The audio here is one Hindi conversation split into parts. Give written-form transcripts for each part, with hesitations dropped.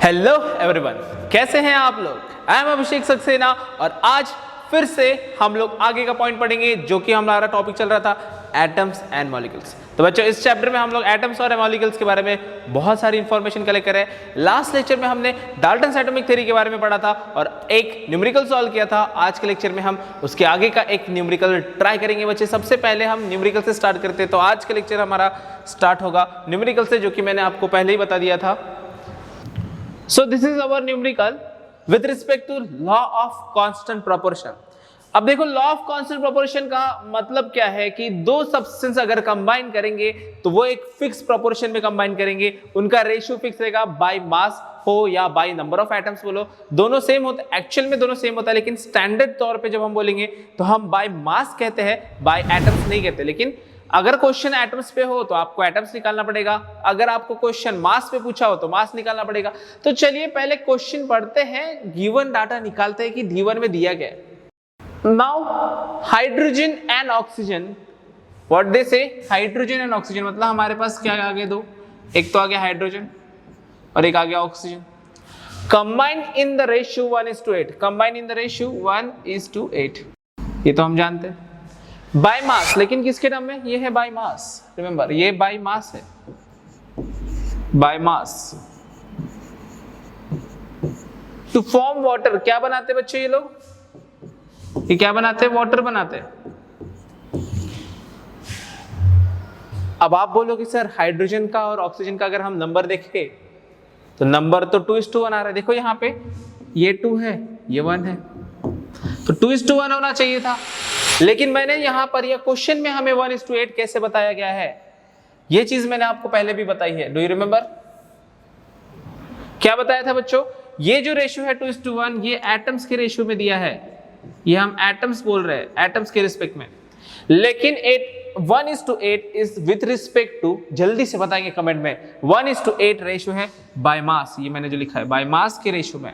हेलो एवरीवन, कैसे हैं आप लोग। आई एम अभिषेक सक्सेना और आज फिर से हम लोग आगे का पॉइंट पढ़ेंगे जो कि हमारा टॉपिक चल रहा था एटम्स एंड मॉलिक्यूल्स। तो बच्चों इस चैप्टर में हम लोग एटम्स और मॉलिक्यूल्स के बारे में बहुत सारी इंफॉर्मेशन कलेक्ट करें। लास्ट लेक्चर में हमने डाल्टन्स एटॉमिक थ्योरी के बारे में पढ़ा था और एक न्यूमेरिकल सॉल्व किया था। आज के लेक्चर में हम उसके आगे का एक न्यूमेरिकल ट्राई करेंगे बच्चे। सबसे पहले हम न्यूमेरिकल से स्टार्ट करते हैं। तो आज का लेक्चर हमारा स्टार्ट होगा न्यूमेरिकल से, जो कि मैंने आपको पहले ही बता दिया था। So this is our numerical with respect to law of constant proportion। अब देखो लॉ ऑफ कांस्टेंट प्रोपोर्शन का मतलब क्या है कि दो सब्सटेंस अगर कंबाइन करेंगे तो वो एक फिक्स प्रोपोर्शन में कंबाइन करेंगे, उनका रेशियो फिक्स रहेगा, बाय मास हो या बाय नंबर ऑफ एटम्स बोलो, दोनों सेम होते हैं। एक्चुअल में दोनों सेम होता है, लेकिन स्टैंडर्ड तौर पे जब हम बोलेंगे तो हम बाय मास कहते हैं, बाय एटम्स नहीं कहते। लेकिन अगर क्वेश्चन एटम्स पे हो तो आपको एटम्स निकालना पड़ेगा, अगर आपको क्वेश्चन मास पे पूछा हो तो मास निकालना पड़ेगा। तो चलिए पहले क्वेश्चन पढ़ते हैं, गिवन डाटा निकालते हैं कि गिवन में दिया गया है। Now hydrogen and oxygen, what they से, हाइड्रोजन एंड ऑक्सीजन मतलब हमारे पास क्या आ गए, दो, एक तो आ गया हाइड्रोजन और एक आ गया oxygen, combined in the ratio 1:8, combined in the ratio 1:8, ये तो हम जानते हैं। बाय मास, लेकिन किसके टर्म में, ये है बाय मास, रिमेंबर ये बाय मास है, by mass. To form water, क्या बनाते हैं बच्चों ये लोग, ये क्या बनाते हैं, वाटर बनाते हैं। अब आप बोलोगे सर हाइड्रोजन का और ऑक्सीजन का अगर हम नंबर देखें तो नंबर तो 2:1 आ रहा है। देखो यहाँ पे ये 2 है, ये 1 है, तो 2:1 होना चाहिए था। लेकिन मैंने यहां पर यह क्वेश्चन में हमें 1:8 कैसे बताया गया है, यह चीज मैंने आपको पहले भी बताई है। डू यू रिमेंबर क्या बताया था बच्चों, ये जो रेशियो है 2:1 ये एटम्स के रेशियो में दिया है, ये हम एटम्स बोल रहे हैं, एटम्स के रिस्पेक्ट में। लेकिन 1:8 इज विथ रिस्पेक्ट टू, जल्दी से बताएंगे कमेंट में, 1:8 रेशियो है बाय मास, ये मैंने जो लिखा है बाय मास के रेशियो में।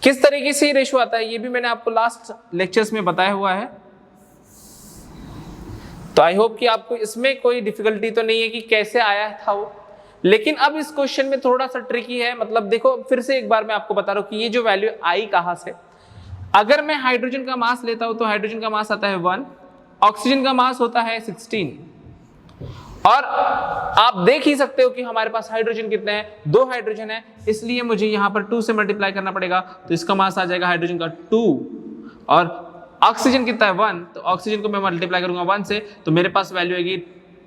किस तरीके से रेशियो आता है ये भी मैंने आपको लास्ट लेक्चर्स में बताया हुआ है। तो आई होप कि आपको इसमें कोई डिफिकल्टी तो नहीं है कि कैसे आया था वो। लेकिन अब इस क्वेश्चन में थोड़ा सा ट्रिकी है, मतलब देखो फिर से एक बार मैं आपको बता रहा हूं कि ये जो वैल्यू आई कहां से। अगर मैं हाइड्रोजन का मास लेता हूं तो हाइड्रोजन का मास आता है 1, ऑक्सीजन का मास होता है 16, और आप देख ही सकते हो कि हमारे पास हाइड्रोजन कितने हैं, 2 हाइड्रोजन है, इसलिए मुझे यहां पर 2 से मल्टीप्लाई करना पड़ेगा। तो इसका मास आ जाएगा हाइड्रोजन का 2, और ऑक्सीजन कितना है 1, तो ऑक्सीजन को मैं मल्टीप्लाई करूंगा 1 से, तो मेरे पास वैल्यू आएगी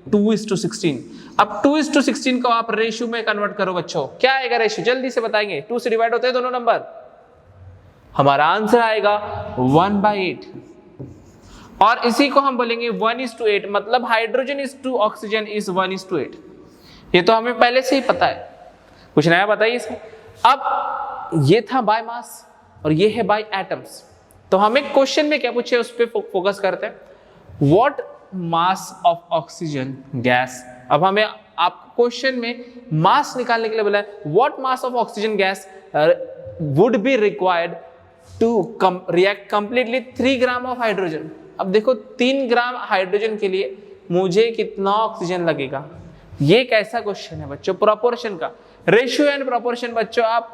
2:16। अब 2:16 को आप रेशियो में कन्वर्ट करो बच्चों, क्या आएगा रेशियो, जल्दी से बताएंगे। 2 से डिवाइड होते हैं दोनों नंबर, हमारा आंसर आएगा 1/8, और इसी को हम बोलेंगे 1:8, मतलब hydrogen is to oxygen is 1:8। ये तो हमें पहले से ही पता है, कुछ नया बताइए इसमें। अब ये था बाय मास और ये है बाय एटम्स। तो हमें क्वेश्चन में क्या पूछे उस पर फोकस करते हैं, what mass of oxygen gas. अब हमें आप क्वेश्चन में मास निकालने के लिए बोला है, what mass of oxygen gas would be required to react completely 3 gram of hydrogen. अब देखो 3 ग्राम हाइड्रोजन के लिए मुझे कितना ऑक्सीजन लगेगा, ये कैसा क्वेश्चन है बच्चों, प्रोपोर्शन का। रेशियो एंड प्रोपोर्शन बच्चों आप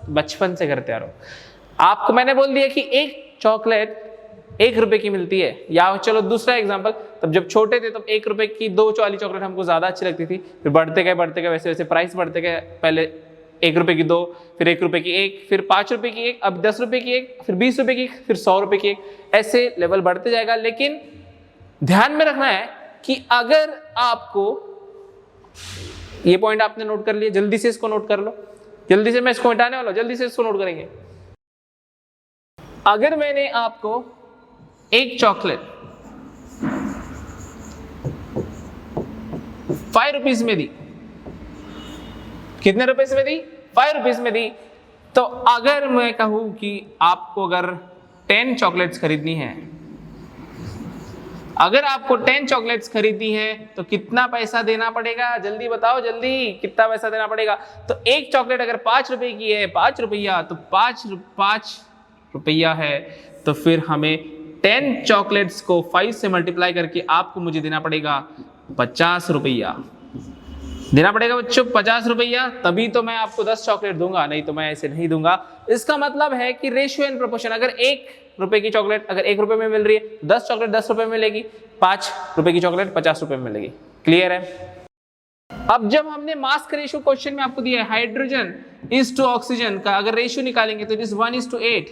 बचपन से करते आ रहे हो। आपको मैंने बोल दिया कि एक चॉकलेट 1 रुपए की मिलती है, या चलो दूसरा एग्जांपल, तब जब छोटे थे तब 1 रुपए की 2 वाली चॉकलेट हमको ज्यादा अच्छी लगती थी, फिर बढ़ते गए वैसे वैसे प्राइस बढ़ते गए, पहले 1 रुपए की 2, फिर 1 रुपए की 1, फिर 5 रुपए की 1, अब 10 रुपए की 1, फिर 20 रुपए की 1, फिर 100 रुपए की 1, ऐसे लेवल बढ़ते जाएगा। लेकिन ध्यान में रखना है कि अगर आपको ये पॉइंट आपने नोट कर लिया, जल्दी से इसको नोट कर लो, जल्दी से मैं इसको हटाने वाला हूं, जल्दी से इसको नोट करेंगे। अगर मैंने आपको एक चॉकलेट 5 रुपीज में दी, कितने रुपए में दी, 5 रुपीज में दी, तो अगर मैं कहूं कि आपको अगर 10 चॉकलेट्स खरीदनी है, अगर आपको 10 चॉकलेट्स खरीदनी है तो कितना पैसा देना पड़ेगा, जल्दी बताओ, जल्दी कितना पैसा देना पड़ेगा। तो एक चॉकलेट अगर 5 रुपए की है, 5 रुपया, तो 5 रुपया है, तो फिर हमें 10 चॉकलेट्स को 5 से मल्टीप्लाई करके आपको मुझे देना पड़ेगा 50 रुपया। देना पड़ेगा बच्चों 50 रुपया, तभी तो मैं आपको 10 चॉकलेट दूंगा, नहीं तो मैं ऐसे नहीं दूंगा। इसका मतलब है कि रेशियो एंड प्रोपोर्शन, अगर 1 रुपए की चॉकलेट अगर 1 रुपए में मिल रही है, 10 चॉकलेट 10 रुपए में मिलेगी, 5 रुपए की चॉकलेट 50 रुपए में मिलेगी। क्लियर है? अब जब हमने मास का रेशियो क्वेश्चन में आपको दिया है, हाइड्रोजन इज टू ऑक्सीजन का अगर रेशियो निकालेंगे तो इट इज 1:8।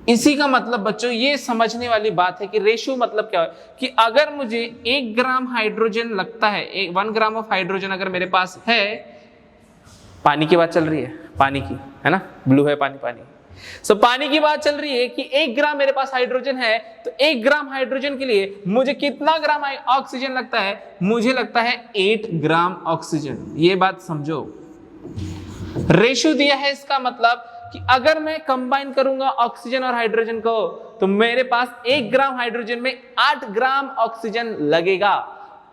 इसी का मतलब बच्चों ये समझने वाली बात है कि रेशियो मतलब क्या है, कि अगर मुझे 1 ग्राम हाइड्रोजन लगता है, 1 ग्राम ऑफ हाइड्रोजन अगर मेरे पास है, पानी की बात चल रही है, पानी की है ना, ब्लू है पानी, पानी सो पानी की बात चल रही है कि 1 ग्राम मेरे पास हाइड्रोजन है, तो 1 ग्राम हाइड्रोजन के लिए मुझे कितना ग्राम ऑक्सीजन लगता है? मुझे लगता है 8 ग्राम ऑक्सीजन। ये बात समझो, रेशियो दिया है, इसका मतलब कि अगर मैं कंबाइन करूंगा ऑक्सीजन और हाइड्रोजन को तो मेरे पास 1 ग्राम हाइड्रोजन में 8 ग्राम ऑक्सीजन लगेगा,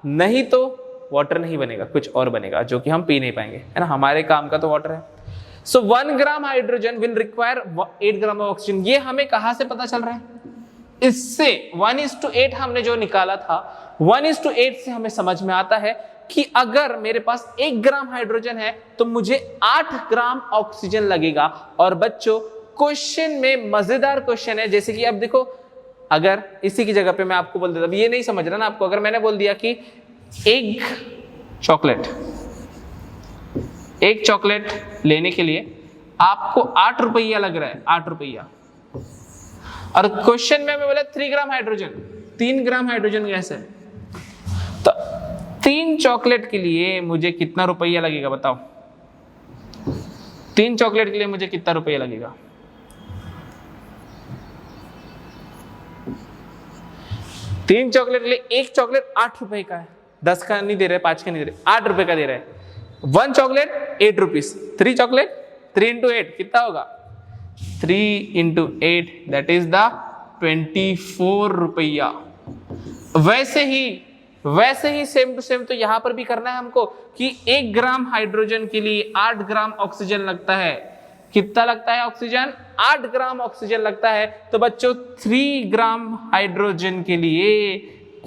नहीं तो वाटर नहीं बनेगा, कुछ और बनेगा जो कि हम पी नहीं पाएंगे, है ना, हमारे काम का तो वाटर है। सो 1 gram hydrogen will require 8 gram of oxygen. ये हमें कहां से पता चल रहा है? इससे 1:8 हमने जो निकाला था, 1:8 से हमें समझ में आता है कि अगर मेरे पास 1 ग्राम हाइड्रोजन है तो मुझे 8 ग्राम ऑक्सीजन लगेगा। और बच्चों क्वेश्चन में मजेदार क्वेश्चन है, जैसे कि अब देखो, अगर इसी की जगह पे मैं आपको बोल देता, ये नहीं समझ रहा ना आपको, अगर मैंने बोल दिया कि एक चॉकलेट लेने के लिए आपको 8 रुपया लग रहा है, 8 रुपया, और क्वेश्चन में मैं बोला 3 gram hydrogen, 3 gram hydrogen gas है, तो 3 चॉकलेट के लिए मुझे कितना रुपया लगेगा बताओ? 3 चॉकलेट के लिए मुझे कितना रुपया लगेगा? 3 चॉकलेट के लिए एक चॉकलेट 8 रुपए का है, 10 का नहीं दे रहे, 5 का नहीं दे रहे, 8 रुपए का दे रहे हैं। 1 चॉकलेट 8 रुपीज, 3 चॉकलेट 3 into 8 कितना होगा? 3 into 8 दैट इज द 24 रुपया। वैसे ही सेम टू सेम तो यहां पर भी करना है हमको कि 1 ग्राम हाइड्रोजन के लिए 8 ग्राम ऑक्सीजन लगता है। कितना लगता है ऑक्सीजन? 8 ग्राम ऑक्सीजन लगता है। तो बच्चों 3 ग्राम हाइड्रोजन के लिए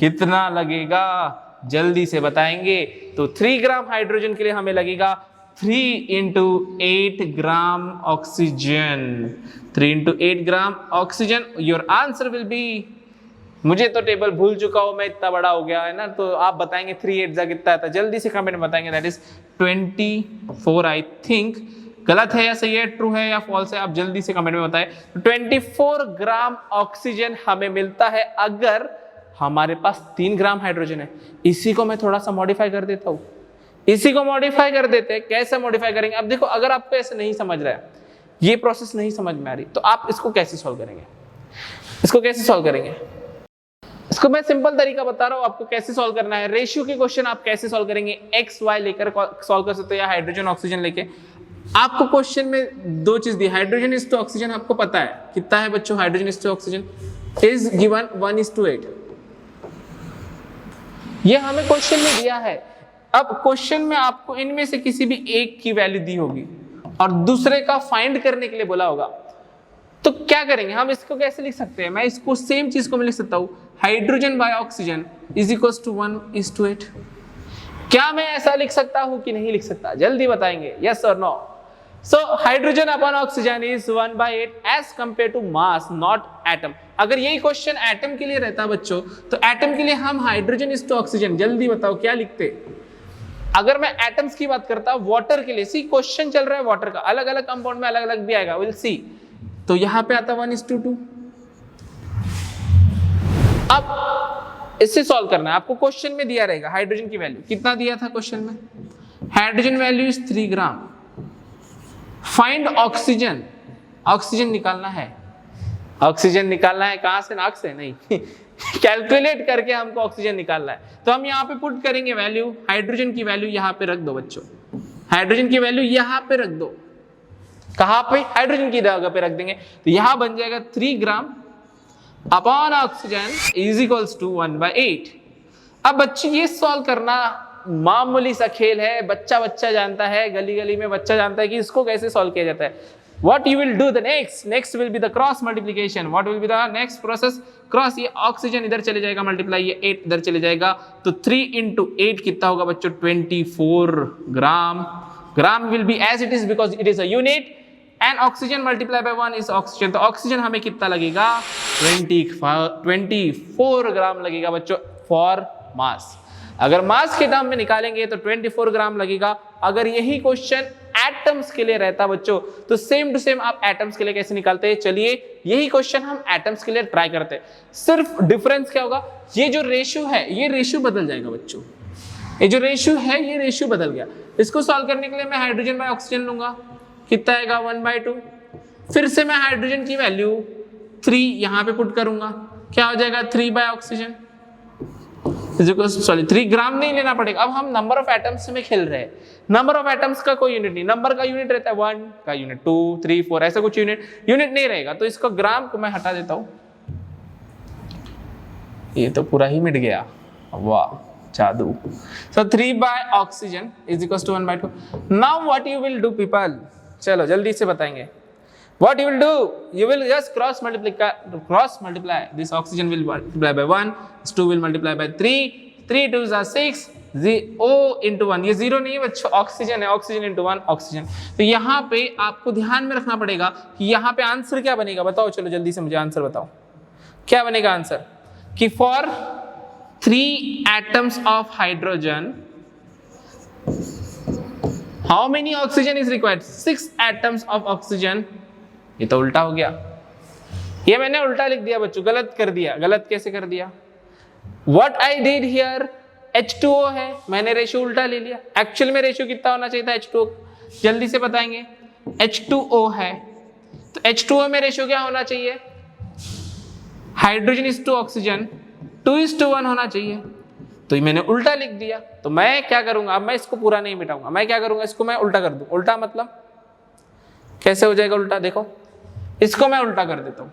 कितना लगेगा जल्दी से बताएंगे। तो 3 ग्राम हाइड्रोजन के लिए हमें लगेगा 3 into 8 gram oxygen. 3 into 8 gram oxygen. Your answer will be, मुझे तो टेबल भूल चुका हूं, मैं इतना बड़ा हो गया है ना, तो आप बताएंगे 3 8 जा कितना आता है, जल्दी से कमेंट में बताएंगे। That is 24 I think. गलत है या सही है, ट्रू है या फॉल्स है, आप जल्दी से कमेंट में बताएं। 24 ग्राम ऑक्सीजन हमें मिलता है अगर हमारे पास 3 ग्राम हाइड्रोजन है। इसी को मैं थोड़ा सा मॉडिफाई कर देता हूं, इसी को मॉडिफाई कर देते हैं। कैसे मॉडिफाई करेंगे? अब देखो, अगर आपको ऐसे नहीं समझ रहा है, ये प्रोसेस नहीं समझ में आ रही, तो आप इसको कैसे सॉल्व करेंगे? इसको कैसे सॉल्व करेंगे? इसको मैं सिंपल तरीका बता रहा हूं आपको कैसे सॉल्व करना है। रेशियो के क्वेश्चन आप कैसे सॉल्व करेंगे? एक्स वाई लेकर सॉल्व कर सकते हो, या हाइड्रोजन ऑक्सीजन लेके। आपको क्वेश्चन में 2 चीज दी, हाइड्रोजन इज टू ऑक्सीजन आपको पता है कितना है बच्चों, hydrogen is to oxygen is given 1:8। ये हमें क्वेश्चन में दिया है। अब क्वेश्चन में आपको इनमें से किसी भी एक की वैल्यू दी होगी और दूसरे का फाइंड करने के लिए बोला होगा, तो क्या करेंगे हम? इसको कैसे लिख सकते हैं? मैं इसको सेम चीज को मैं लिख सकता हूं, hydrogen by oxygen is equals to 1:8। क्या मैं ऐसा लिख सकता हूं कि नहीं लिख सकता? जल्दी बताएंगे, यस और no. So hydrogen upon oxygen is 1/8 as compare to mass not atom. अगर यही क्वेश्चन एटम के लिए रहता बच्चों, तो एटम के लिए हम हाइड्रोजन इज टू ऑक्सीजन, जल्दी बताओ क्या लिखते? अगर मैं एटम्स की बात करता, वाटर के लिए, सी क्वेश्चन चल रहा है वाटर का, अलग अलग कंपाउंड में अलग अलग भी आएगा, विल सी। तो यहां पे आता 1:2। अब इससे सॉल्व करना है आपको। क्वेश्चन में दिया रहेगा हाइड्रोजन की वैल्यू, कितना दिया था क्वेश्चन में? Hydrogen value is 3 gram. Find oxygen, oxygen निकालना है। ऑक्सीजन निकालना है कहां से? नाक से नहीं कैलकुलेट करके हमको ऑक्सीजन निकालना है। तो हम यहाँ पे पुट करेंगे वैल्यू, हाइड्रोजन की वैल्यू यहाँ पे रख दो बच्चों, हाइड्रोजन की वैल्यू यहाँ पे रख दो। कहां पे? हाइड्रोजन की जगह पे रख देंगे, तो यहां बन जाएगा 3 gram upon oxygen is equals to 1/8। अब बच्चे ये सॉल्व करना मामूली सा खेल है, बच्चा जानता है, गली गली में बच्चा जानता है कि इसको कैसे सॉल्व किया जाता है। What you will do the next will be the cross multiplication. What will be the next process? Cross, ये ऑक्सीजन इधर चले जाएगा मल्टीप्लाई, ये 8 इधर चले जाएगा, तो 3 into 8 कितना होगा बच्चों? 24 ग्राम. ग्राम will be as it is because it is a unit and oxygen multiplied by 1 is oxygen. तो ऑक्सीजन हमें कितना लगेगा? 24 ग्राम लगेगा बच्चों फॉर मास. अगर मास के टर्म में निकालेंगे तो 24 ग्राम लगेगा. अगर यही क्वेश्चन एटम्स के लिए रहता बच्चों तो सेम टू सेम आप एटम्स के लिए कैसे निकालते हैं? चलिए यही क्वेश्चन हम एटम्स के लिए ट्राई करते हैं. सिर्फ डिफरेंस क्या होगा? ये जो रेशियो है ये रेशियो बदल जाएगा बच्चों. ये जो रेशियो है ये रेशियो बदल गया. इसको सॉल्व करने के लिए मैं हाइड्रोजन बाय ऑक्सीजन लूंगा, कितना आएगा? 1/2. फिर से मैं हाइड्रोजन की वैल्यू 3 यहाँ पे पुट करूंगा, क्या हो जाएगा? 3 बाय ऑक्सीजन. 3 ग्राम नहीं लेना पड़ेगा. अब हम नंबर ऑफ एटम्स में खेल रहे हैं. नंबर ऑफ एटम्स का कोई यूनिट नहीं, नंबर का यूनिट रहता है 1 का यूनिट, 2 3 4 ऐसा कुछ यूनिट नहीं रहेगा. तो इसका ग्राम को मैं हटा देता हूं. ये तो पूरा ही मिट गया. वाह जादू. So 3 by oxygen is equals to 1/2. Now what you will do people? चलो जल्दी से बताएंगे. What you will do? You will just cross multiply. This oxygen will multiply by 1. This 2 will multiply by 3. 3 2s are 6. 0 into 1. ये 0 नहीं है बच्चों, ऑक्सीजन है. Oxygen into 1 oxygen. तो यहाँ पे आपको ध्यान में रखना पड़ेगा कि यहाँ पे आंसर क्या बनेगा. बताओ चलो जल्दी से मुझे आंसर बताओ. क्या बनेगा आंसर? कि for 3 atoms of hydrogen, how many oxygen is required? 6 atoms of oxygen. ये तो उल्टा हो गया. ये मैंने उल्टा लिख दिया बच्चों, गलत कर दिया. गलत कैसे कर दिया? What I did here, H2O है, मैंने रेशियो उल्टा ले लिया. एक्चुअल में रेशियो कितना होना चाहिए था H2O? जल्दी से बताएंगे. H2O है तो H2O में रेशियो क्या होना चाहिए? हाइड्रोजन इज टू ऑक्सीजन 2:1 होना चाहिए. तो ये मैंने उल्टा लिख दिया. तो मैं क्या करूंगा? अब मैं इसको पूरा नहीं मिटाऊंगा. मैं क्या करूंगा? इसको मैं उल्टा कर दूं. उल्टा मतलब कैसे हो जाएगा उल्टा? देखो इसको मैं उल्टा कर देता हूं.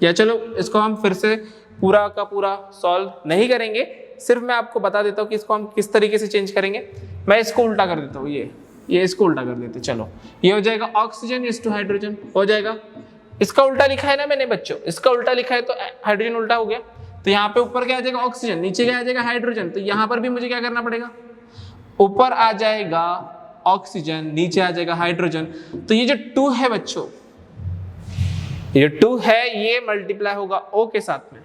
या चलो इसको हम फिर से पूरा का पूरा सॉल्व नहीं करेंगे, सिर्फ मैं आपको बता देता हूं कि इसको हम किस तरीके से चेंज करेंगे. मैं इसको उल्टा कर देता हूं. ये इसको उल्टा कर देते. चलो ये हो जाएगा ऑक्सीजन इज टू हाइड्रोजन हो जाएगा. इसका उल्टा लिखा है ना मैंने बच्चों, इसका उल्टा लिखा है तो हाइड्रोजन उल्टा हो गया. तो यहाँ पे ऊपर क्या आ जाएगा? ऑक्सीजन. नीचे क्या आ जाएगा? हाइड्रोजन. तो यहाँ पर भी मुझे क्या करना पड़ेगा? ऊपर आ जाएगा ऑक्सीजन, नीचे आ जाएगा हाइड्रोजन. तो ये जो 2 है बच्चों, ये 2 है, ये मल्टीप्लाई होगा O के साथ में.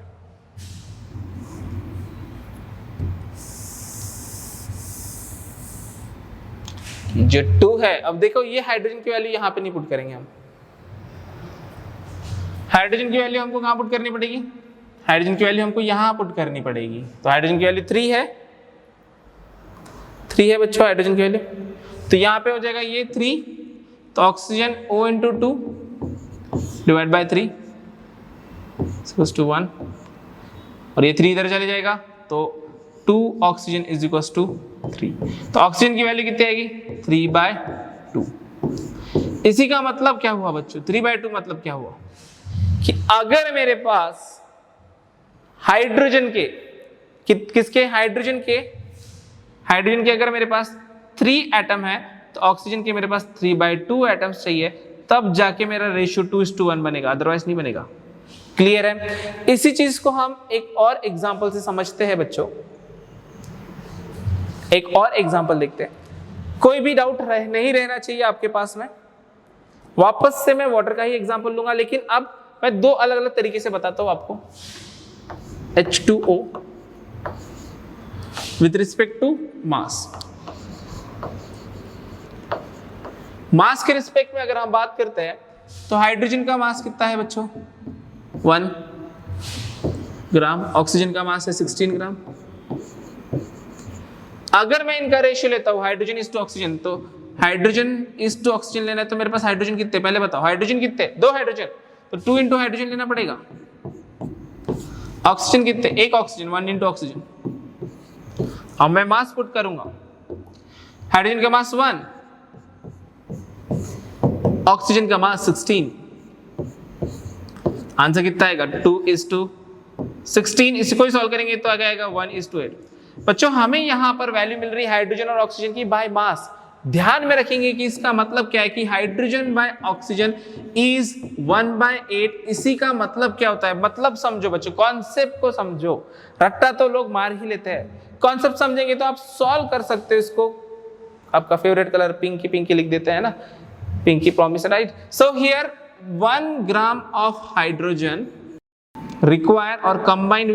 जो 2 है, अब देखो ये हाइड्रोजन की वैल्यू यहाँ पे नहीं पुट करेंगे हम. हाइड्रोजन की वैल्यू हमको कहाँ पुट करनी पड़ेगी? हाइड्रोजन की वैल्यू हमको यहाँ पुट करनी पड़ेगी. तो हाइड्रोजन की वैल्यू 3 है बच्चों हाइड्रोजन की वैल्यू. तो यहाँ पे हो जाएगा ये 3, तो oxygen O into 2 divide by 3 equals to 1, और ये 3 इधर चले जाएगा तो 2 ऑक्सीजन इज इक्वल्स टू 3. तो ऑक्सीजन की वैल्यू कितनी आएगी? 3/2. इसी का मतलब क्या हुआ बच्चों? 3/2 मतलब क्या हुआ? कि अगर मेरे पास हाइड्रोजन के किसके हाइड्रोजन के अगर मेरे पास 3 एटम है तो ऑक्सीजन के मेरे पास 3/2 एटम्स चाहिए, तब जाके मेरा रेशियो 2:1 बनेगा, अदरवाइज नहीं बनेगा. क्लियर है? इसी चीज को हम एक और एग्जांपल से समझते हैं बच्चों. एक और एग्जांपल देखते हैं. कोई भी डाउट नहीं रहना चाहिए आपके पास में. वापस से मैं वाटर का ही एग्जांपल लूंगा, लेकिन अब मैं 2 अलग अलग तरीके से बताता हूं आपको. H2O with respect to mass. मास के रिस्पेक्ट में अगर हम बात करते हैं तो हाइड्रोजन का मास कितना है बच्चों? 1 ग्राम. ऑक्सीजन का मास है 16 ग्राम. अगर मैं इनका रेशियो लेता हूं हाइड्रोजन इज टू ऑक्सीजन, तो हाइड्रोजन इज टू ऑक्सीजन लेना है तो मेरे पास हाइड्रोजन कितने? पहले बताओ हाइड्रोजन कितने? 2 हाइड्रोजन, तो 2 into हाइड्रोजन लेना पड़ेगा. ऑक्सीजन कितने? 1 ऑक्सीजन, 1 into ऑक्सीजन. अब मैं मास पुट करूंगा. हाइड्रोजन का मास 1, ऑक्सीजन का मास 16. आंसर कितना आएगा? 2:16. इसको ही सॉल्व करेंगे तो आ जाएगा 1:8. बच्चों हमें यहां पर वैल्यू मिल रही है हाइड्रोजन और ऑक्सीजन की बाय मास. ध्यान में रखेंगे कि इसका मतलब क्या है कि हाइड्रोजन बाय ऑक्सीजन इज 1/8। इसी का मतलब क्या होता है, मतलब समझो बच्चों, कॉन्सेप्ट को समझो। रट्टा तो लोग मार ही लेते हैं, कॉन्सेप्ट समझेंगे तो आप सॉल्व कर सकते हो इसको। आपका फेवरेट कलर पिंकी पिंकी लिख देते हैं ना, pinky promise, right. So here 1 gram of hydrogen require और combine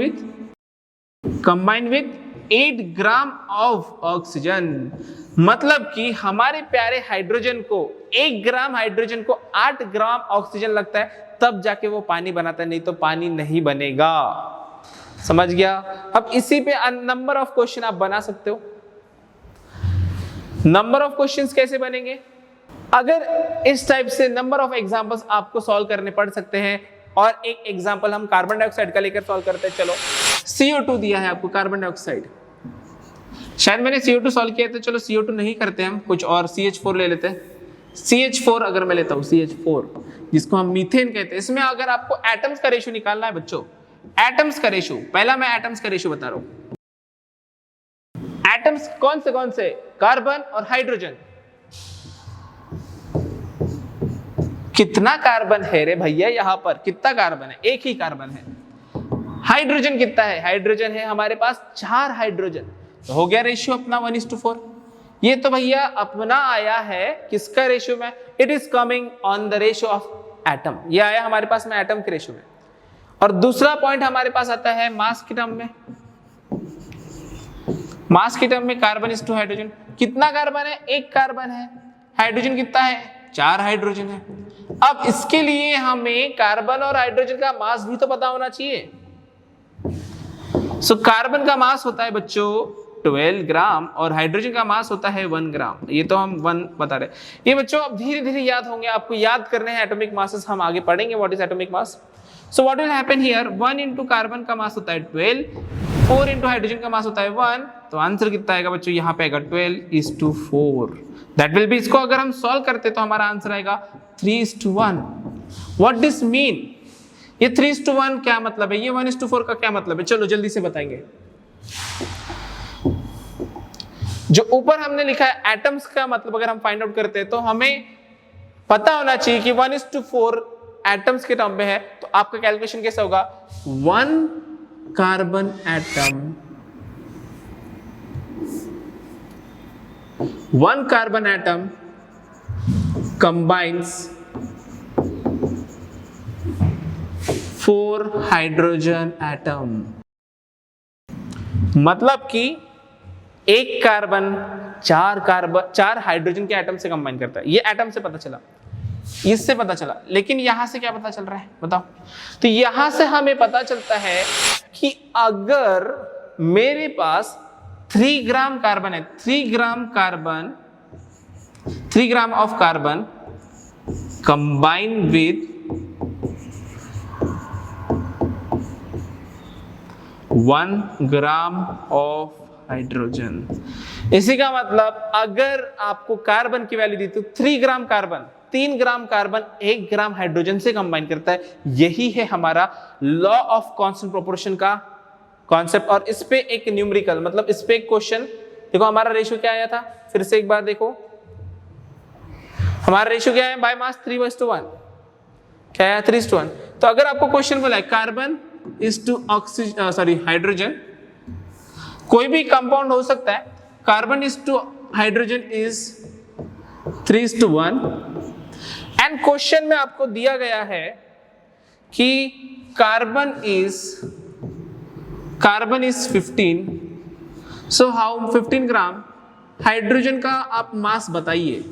with 8 gram of oxygen. मतलब कि हमारे प्यारे हाइड्रोजन को 1 ग्राम हाइड्रोजन को 8 ग्राम ऑक्सीजन लगता है, तब जाके वो पानी बनाता है, नहीं तो पानी नहीं बनेगा। समझ गया। अब इसी पे नंबर ऑफ क्वेश्चन आप बना सकते हो। नंबर ऑफ क्वेश्चंस कैसे बनेंगे, अगर इस टाइप से नंबर ऑफ एग्जांपल्स आपको सॉल्व करने पड़ सकते हैं। और एक एग्जांपल हम कार्बन डाइऑक्साइड का लेकर सॉल्व करते हैं। चलो, CO2 दिया है आपको, कार्बन डाइऑक्साइड। शायद मैंने CO2 सॉल्व किया था, चलो CO2 नहीं करते हम, कुछ और CH4 ले लेते हैं। CH4 अगर मैं लेता हूं, CH4 जिसको हम मीथेन कहते हैं, इसमें अगर आपको एटम्स का रेशियो निकालना है बच्चों, एटम्स का रेशियो, पहला मैं एटम्स का रेशियो बता रहा हूं। एटम्स कौन से, कार्बन और हाइड्रोजन। कितना कार्बन है रे भैया, यहां पर कितना कार्बन है, एक ही कार्बन है। हाइड्रोजन कितना है, हाइड्रोजन है हमारे पास 4 हाइड्रोजन, तो हो गया रेशियो अपना 1:4। ये तो भैया अपना आया है किसका रेशियो में, it is coming on the ratio of atom, ये आया हमारे पास में एटम के रेशियो में। और दूसरा पॉइंट हमारे पास आता है मास के टर्म में। मास के टर्म में कार्बन इज टू हाइड्रोजन, कितना कार्बन है, 1 कार्बन है। हाइड्रोजन कितना है, 4 हाइड्रोजन है। अब इसके लिए हमें कार्बन और हाइड्रोजन का मास भी तो पता होना चाहिए। सो कार्बन का मास होता है बच्चों 12 ग्राम और हाइड्रोजन का मास होता है 1 ग्राम। ये तो हम 1 बता रहे। ये बच्चों अब धीरे धीरे याद होंगे, आपको याद करने हैं एटॉमिक मासेस, हम आगे पढ़ेंगे what is atomic mass. So what will happen here, 1 into carbon का मास होता है 12, 4 इंटू हाइड्रोजन का मास होता है 1, तो आंसर कितना आएगा बच्चों, यहाँ पे आएगा 12:4। दैट विल बी, इसको अगर हम सॉल्व करते तो हमारा आंसर आएगा 3:1। व्हाट दिस मीन, ये 3:1 क्या मतलब है, ये 1:4 का क्या मतलब है, चलो जल्दी से बताएंगे। जो ऊपर हमने लिखा है एटम्स का मतलब अगर हम फाइंड आउट करते हैं तो हमें पता होना चाहिए कि 1:4 एटम्स के टर्म में है, तो आपका कैलकुलेशन कैसा होगा, 1 carbon atom, 1 carbon atom combines 4 hydrogen atom. मतलब कि 1 कार्बन 4 हाइड्रोजन के एटम से कंबाइन करता है। ये एटम से पता चला, इससे पता चला, लेकिन यहां से क्या पता चल रहा है बताओ। तो यहां से हमें पता चलता है कि अगर मेरे पास 3 ग्राम कार्बन है, 3 gram of carbon combine with 1 gram of hydrogen. इसी का मतलब अगर आपको कार्बन की वैल्यू दी तो 3 gram carbon 3 gram carbon 1 gram hydrogen से कंबाइन करता है। यही है हमारा लॉ ऑफ कांस्टेंट प्रोपोर्शन का कॉन्सेप्ट। और इस पे एक न्यूमेरिकल, मतलब इस पे एक क्वेश्चन देखो, हमारा रेशियो क्या आया था, फिर से एक बार देखो हमारा रेशियो क्या है, बाय मास 3:1 क्या है, 3:1। तो अगर आपको क्वेश्चन बोला है carbon is to oxygen, sorry hydrogen, कोई भी कंपाउंड हो सकता है, carbon is to hydrogen is 3:1 and question में आपको दिया गया है कि carbon is 15, so how 15 gram, hydrogen का आप मास बताइए।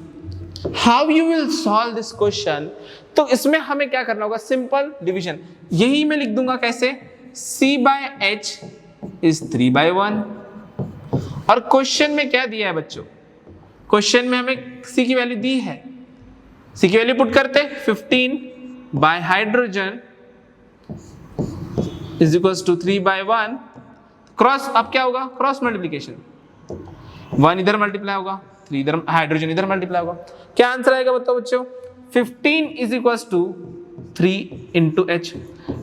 How you will solve this question, तो इसमें हमें क्या करना होगा, सिंपल डिवीजन, यही मैं लिख दूंगा कैसे, C/H इज 3/1। और क्वेश्चन में क्या दिया है बच्चों, क्वेश्चन में हमें C की वैल्यू दी है, C की वैल्यू पुट करते 15 by hydrogen is equals to 3/1, cross अब क्या होगा, क्रॉस मल्टीप्लीकेशन, 1 इधर मल्टीप्लाई होगा, 3 इधर, हाइड्रोजन इधर मल्टीप्लाई होगा, क्या आंसर आएगा बताओ बच्चों, 15 is equals to 3 into H।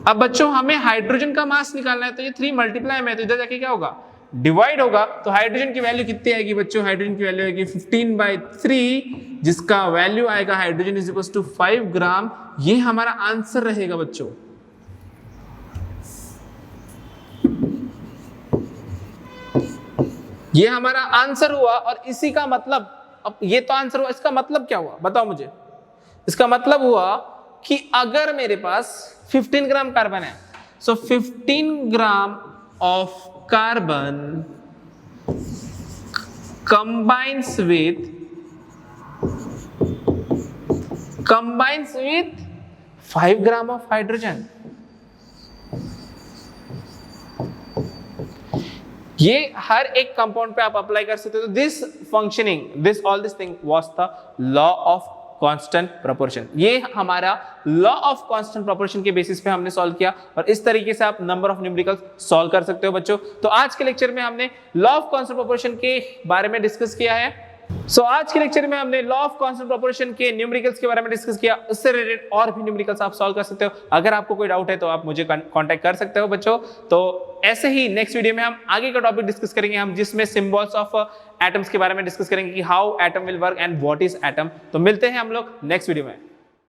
अब बच्चों हमें हाइड्रोजन का मास निकालना है, तो ये 3 मल्टीप्लाई में, तो इधर जाके क्या होगा डिवाइड होगा तो हाइड्रोजन की वैल्यू कितनी आएगी बच्चों? हाइड्रोजन की वैल्यू आएगी 15/3, जिसका वैल्यू आएगा हाइड्रोजन इज इक्वल टू 5 ग्राम। ये हमारा आंसर रहेगा बच्चों। ये हमारा आंसर हुआ और इसी का मतलब, अब ये तो आंसर हुआ, इसका मतलब क्या हुआ बताओ मुझे? इसका मतलब हुआ कि अगर मेरे पास 15 ग्राम कार्बन है, सो 15 gram of carbon combines with 5 gram of hydrogen. ये हर एक कंपाउंड पे आप अप्लाई कर सकते हो। This functioning, this all this thing was the law of constant proportion. ये हमारा लॉ ऑफ कांस्टेंट प्रोपोर्शन के बेसिस पे हमने सॉल्व किया और इस तरीके से आप नंबर ऑफ न्यूमेरिकल्स सॉल्व कर सकते हो बच्चों। तो आज के लेक्चर में हमने लॉ ऑफ कांस्टेंट प्रोपोर्शन के बारे में डिस्कस किया है। आज के लेक्चर में हमने लॉ ऑफ कांस्टेंट प्रोपोर्शन के न्यूमेरिकल्स के बारे में डिस्कस किया। इससे रिलेटेड और भी न्यूमेरिकल्स आप सॉल्व कर सकते हो। अगर आपको कोई डाउट है तो आप मुझे कांटेक्ट कर सकते हो बच्चों। तो ऐसे ही नेक्स्ट वीडियो में हम आगे का टॉपिक डिस्कस करेंगे, हम जिसमें सिंबल्स ऑफ एटम्स के बारे में डिस्कस करेंगे कि how atom will work and what is atom. तो मिलते हैं हम लोग नेक्स्ट वीडियो में।